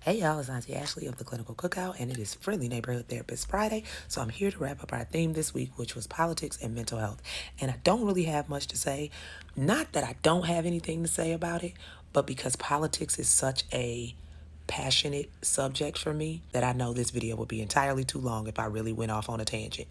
Hey y'all, it's Auntie Ashley of the Clinical Cookout, and it is Friendly Neighborhood Therapist Friday. So I'm here to wrap up our theme this week, which was politics and mental health. And I don't really have much to say. Not that I don't have anything to say about it, but because politics is such a passionate subject for me that I know this video would be entirely too long if I really went off on a tangent.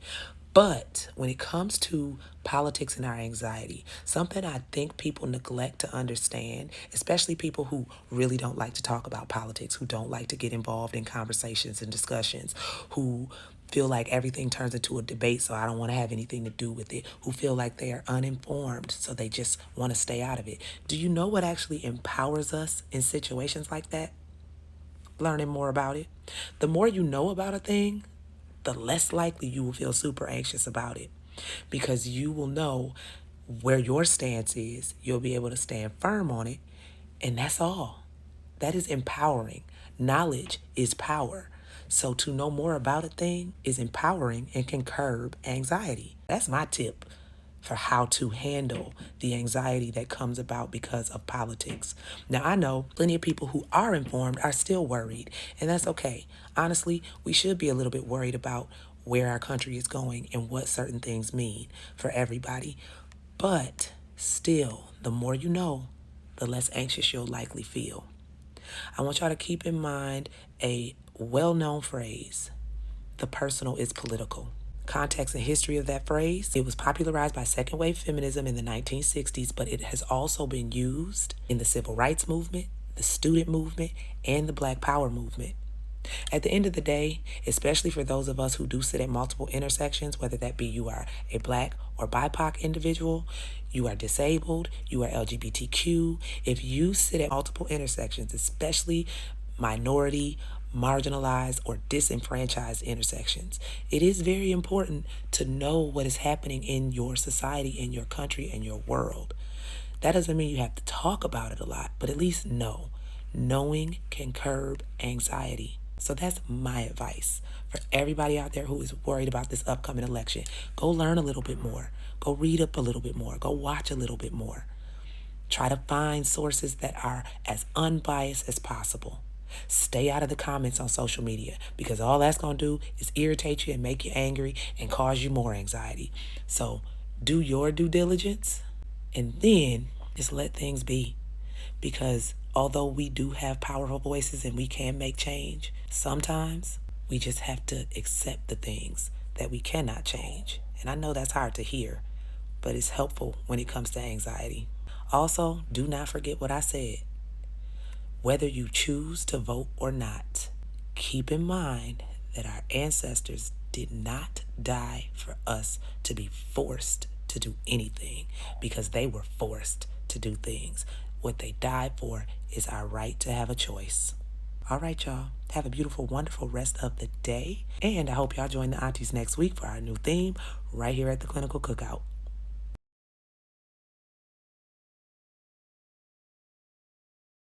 But when it comes to politics and our anxiety, something I think people neglect to understand, especially people who really don't like to talk about politics, who don't like to get involved in conversations and discussions, who feel like everything turns into a debate, so I don't want to have anything to do with it, who feel like they are uninformed, so they just want to stay out of it. Do you know what actually empowers us in situations like that? Learning more about it. The more you know about a thing, the less likely you will feel super anxious about it, because you will know where your stance is. You'll be able to stand firm on it, and that's all. That is empowering. Knowledge is power. So to know more about a thing is empowering and can curb anxiety. That's my tip for how to handle the anxiety that comes about because of politics. Now, I know plenty of people who are informed are still worried, and that's okay. Honestly, we should be a little bit worried about where our country is going and what certain things mean for everybody. But still, the more you know, the less anxious you'll likely feel. I want y'all to keep in mind a well-known phrase: the personal is political. Context and history of that phrase: it was popularized by second wave feminism in the 1960s, but it has also been used in the civil rights movement, the student movement, and the Black Power movement. At the end of the day, especially for those of us who do sit at multiple intersections, whether that be you are a Black or BIPOC individual, you are disabled, you are LGBTQ, if you sit at multiple intersections, especially minority, marginalized, or disenfranchised intersections, it is very important to know what is happening in your society, in your country, and your world. That doesn't mean you have to talk about it a lot, but at least know. Knowing can curb anxiety. So that's my advice for everybody out there who is worried about this upcoming election. Go learn a little bit more. Go read up a little bit more. Go watch a little bit more. Try to find sources that are as unbiased as possible. Stay out of the comments on social media, because all that's going to do is irritate you and make you angry and cause you more anxiety. So do your due diligence and then just let things be. Because although we do have powerful voices and we can make change, sometimes we just have to accept the things that we cannot change. And I know that's hard to hear, but it's helpful when it comes to anxiety. Also, do not forget what I said. Whether you choose to vote or not, keep in mind that our ancestors did not die for us to be forced to do anything, because they were forced to do things. What they died for is our right to have a choice. All right, y'all. Have a beautiful, wonderful rest of the day. And I hope y'all join the aunties next week for our new theme right here at the Clinical Cookout.